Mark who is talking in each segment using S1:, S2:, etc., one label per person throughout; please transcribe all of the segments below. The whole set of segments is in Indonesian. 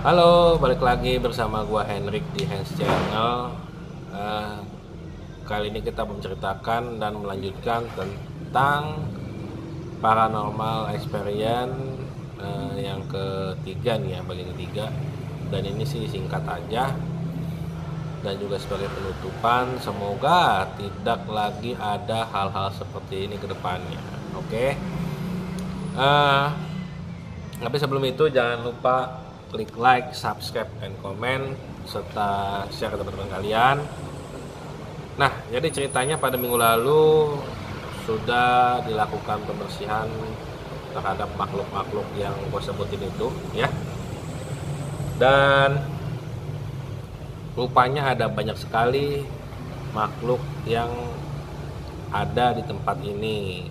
S1: Halo, balik lagi bersama gua Henrik di Hans Channel. Eh, Kali ini kita menceritakan dan melanjutkan tentang paranormal experience yang ketiga nih ya, bagian ketiga. Dan ini sih singkat aja dan juga sebagai penutupan. Semoga tidak lagi ada hal-hal seperti ini ke depannya. Oke. Tapi sebelum itu jangan lupa klik like, subscribe, dan komen serta share ke teman-teman kalian. Nah, jadi ceritanya pada minggu lalu sudah dilakukan pembersihan terhadap makhluk-makhluk yang gue sebutin itu ya. Dan rupanya ada banyak sekali makhluk yang ada di tempat ini.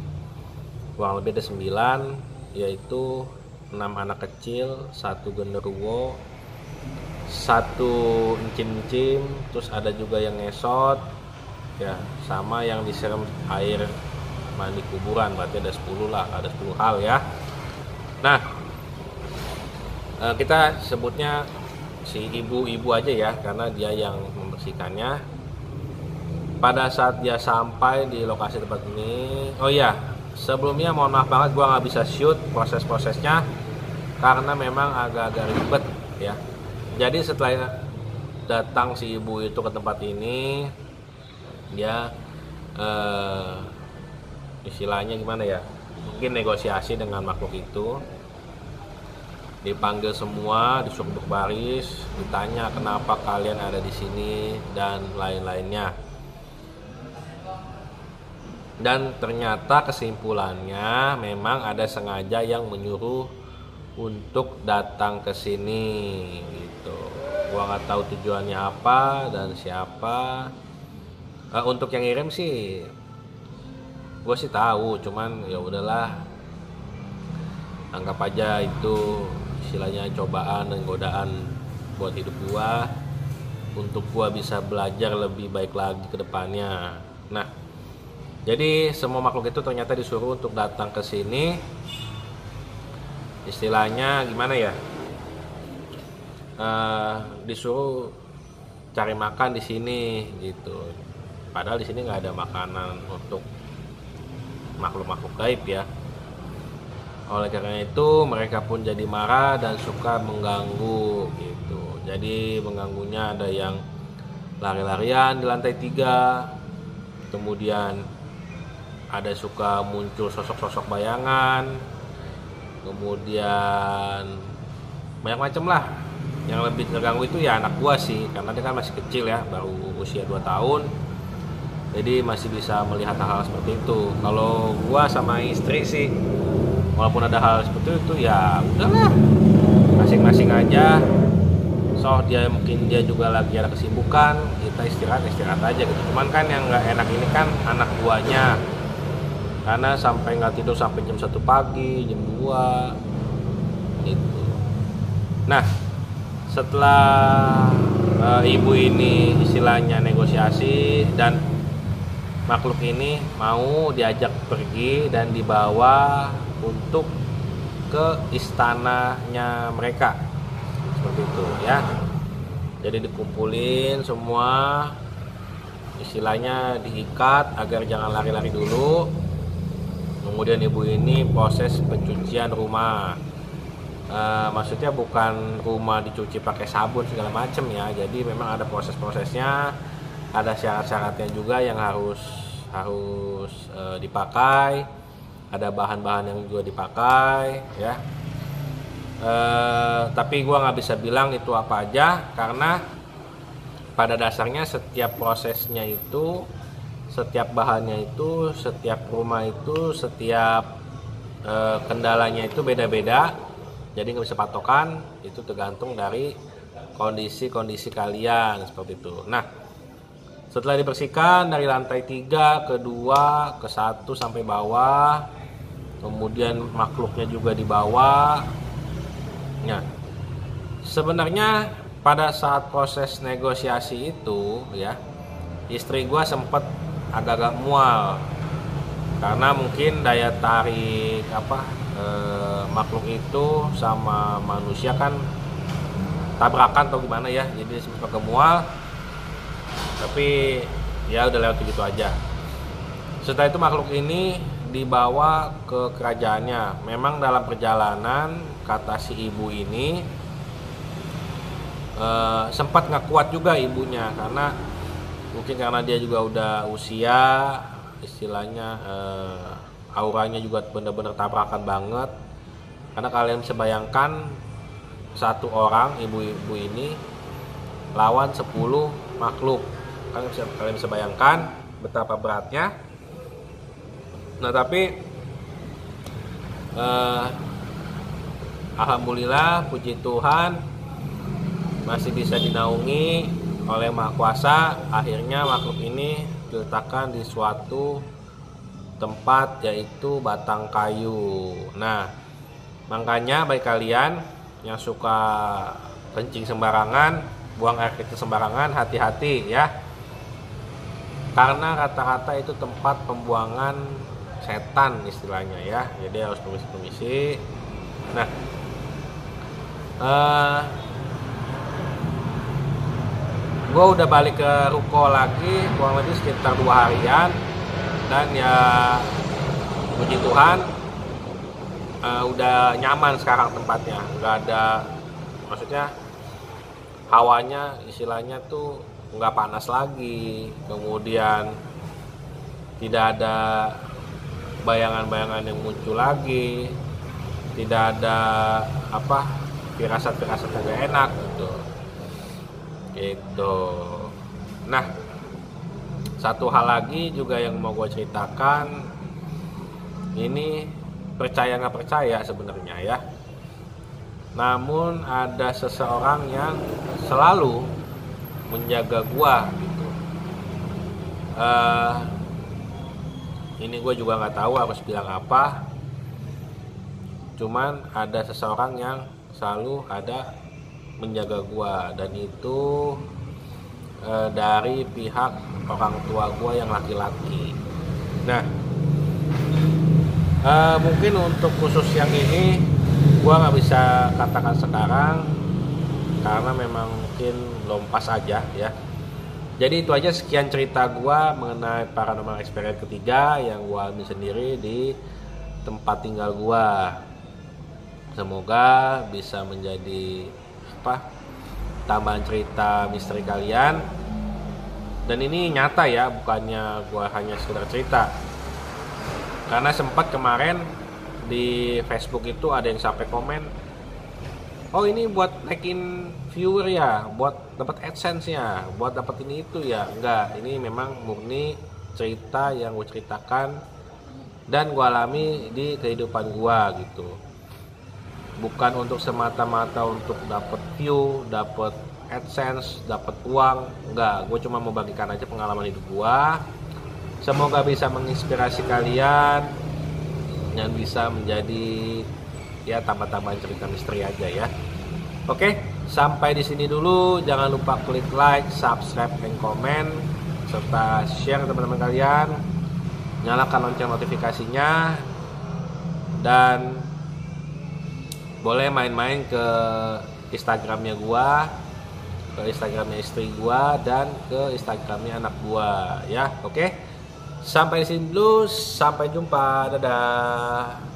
S1: Kurang lebih ada 9, yaitu 6 anak kecil, 1 genderuwo, 1 encim-encim, terus ada juga yang ngesot ya, sama yang disiram air mandi kuburan. Berarti ada 10 lah, ada 10 hal ya. Nah, kita sebutnya si ibu-ibu aja ya, karena dia yang membersihkannya. Pada saat dia sampai di lokasi tempat ini, oh iya, sebelumnya mohon maaf banget gue nggak bisa shoot proses-prosesnya karena memang agak-agak ribet ya. Jadi setelah datang si ibu itu ke tempat ini, dia istilahnya gimana ya, mungkin negosiasi dengan makhluk itu. Dipanggil semua, disuruh berbaris, ditanya kenapa kalian ada di sini dan lain-lainnya. Dan ternyata kesimpulannya memang ada sengaja yang menyuruh untuk datang ke sini gitu. Gua nggak tahu tujuannya apa dan siapa. Untuk yang ngirim sih gue sih tahu, cuman ya udahlah, anggap aja itu istilahnya cobaan dan godaan buat hidup gua, untuk gua bisa belajar lebih baik lagi ke depannya. Nah, jadi semua makhluk itu ternyata disuruh untuk datang ke sini. Istilahnya gimana ya? Disuruh cari makan di sini gitu. Padahal di sini nggak ada makanan untuk makhluk-makhluk gaib ya. Oleh karena itu mereka pun jadi marah dan suka mengganggu gitu. Jadi mengganggunya ada yang lari-larian di lantai 3. Kemudian ada suka muncul sosok-sosok bayangan, kemudian banyak macam lah. Yang lebih terganggu itu ya anak gua sih, karena dia kan masih kecil ya, baru usia 2 tahun, jadi masih bisa melihat hal-hal seperti itu. Kalau gua sama istri sih, walaupun ada hal seperti itu ya udahlah, masing-masing aja. Dia mungkin dia juga lagi ada kesibukan, kita istirahat aja gitu. Cuman kan yang nggak enak ini kan anak guanya, karena sampai nggak tidur sampai jam 1 pagi, jam 2 gitu. Nah, setelah ibu ini istilahnya negosiasi dan makhluk ini mau diajak pergi dan dibawa untuk ke istananya mereka, seperti itu ya. Jadi dikumpulin semua, istilahnya diikat agar jangan lari-lari dulu. Kemudian ibu ini proses pencucian rumah. Maksudnya bukan rumah dicuci pakai sabun segala macem ya. Jadi memang ada proses-prosesnya, ada syarat-syaratnya juga yang harus dipakai. Ada bahan-bahan yang juga dipakai ya. Tapi gue nggak bisa bilang itu apa aja, karena pada dasarnya setiap prosesnya itu, setiap bahannya itu, setiap rumah itu, setiap kendalanya itu beda-beda. Jadi nggak bisa patokan, itu tergantung dari kondisi kalian seperti itu. Nah, setelah dibersihkan dari lantai 3 ke 2 ke 1 sampai bawah, kemudian makhluknya juga dibawa. Nah, sebenarnya pada saat proses negosiasi itu ya, istri gua sempet agak-agak mual karena mungkin daya tarik makhluk itu sama manusia kan tabrakan atau gimana ya, jadi sempat ke mual, tapi ya udah lewat begitu aja. Setelah itu makhluk ini dibawa ke kerajaannya. Memang dalam perjalanan kata si ibu ini sempat nggak kuat juga ibunya, karena mungkin karena dia juga udah usia, istilahnya auranya juga bener-bener tabrakan banget. Karena kalian bisa bayangkan satu orang ibu-ibu ini lawan 10 makhluk, kalian bisa bayangkan betapa beratnya. Nah tapi alhamdulillah, puji Tuhan, masih bisa dinaungi oleh Maha Kuasa. Akhirnya makhluk ini diletakkan di suatu tempat, yaitu batang kayu. Nah makanya bagi kalian yang suka kencing sembarangan, buang air kecil sembarangan, hati-hati ya, karena rata-rata itu tempat pembuangan setan istilahnya ya, jadi harus permisi-permisi. Nah gue udah balik ke ruko lagi kurang lebih sekitar 2 harian, dan ya puji Tuhan udah nyaman sekarang tempatnya, nggak ada, maksudnya hawanya istilahnya tuh nggak panas lagi, kemudian tidak ada bayangan-bayangan yang muncul lagi, tidak ada firasat-firasat yang gak enak gitu. Nah satu hal lagi juga yang mau gue ceritakan, ini percaya nggak percaya sebenarnya ya, namun ada seseorang yang selalu menjaga gue gitu. Ini gue juga nggak tahu harus bilang apa, cuman ada seseorang yang selalu ada menjaga gue, dan itu dari pihak orang tua gue yang laki-laki. Nah mungkin untuk khusus yang ini gue nggak bisa katakan sekarang karena memang mungkin belum pas aja ya. Jadi itu aja, sekian cerita gue mengenai paranormal experience ketiga yang gue alami sendiri di tempat tinggal gue. Semoga bisa menjadi tambahan cerita misteri kalian. Dan ini nyata ya, bukannya gue hanya sekedar cerita. Karena sempat kemarin di Facebook itu ada yang sampai komen, oh ini buat naikin viewer ya, buat dapat AdSense ya, buat dapat ini itu ya. Enggak, ini memang murni cerita yang gue ceritakan dan gue alami di kehidupan gue gitu. Bukan untuk semata-mata untuk dapat view, dapat AdSense, dapat uang. Enggak, gue cuma mau bagikan aja pengalaman hidup gue. Semoga bisa menginspirasi kalian yang bisa menjadi ya tambah-tambahan cerita misteri aja ya. Oke, sampai di sini dulu. Jangan lupa klik like, subscribe, dan komen, serta share ke teman-teman kalian. Nyalakan lonceng notifikasinya, dan boleh main-main ke Instagramnya gua, ke Instagramnya istri gua, dan ke Instagramnya anak gua ya. Oke, sampai di sini dulu, sampai jumpa, dadah.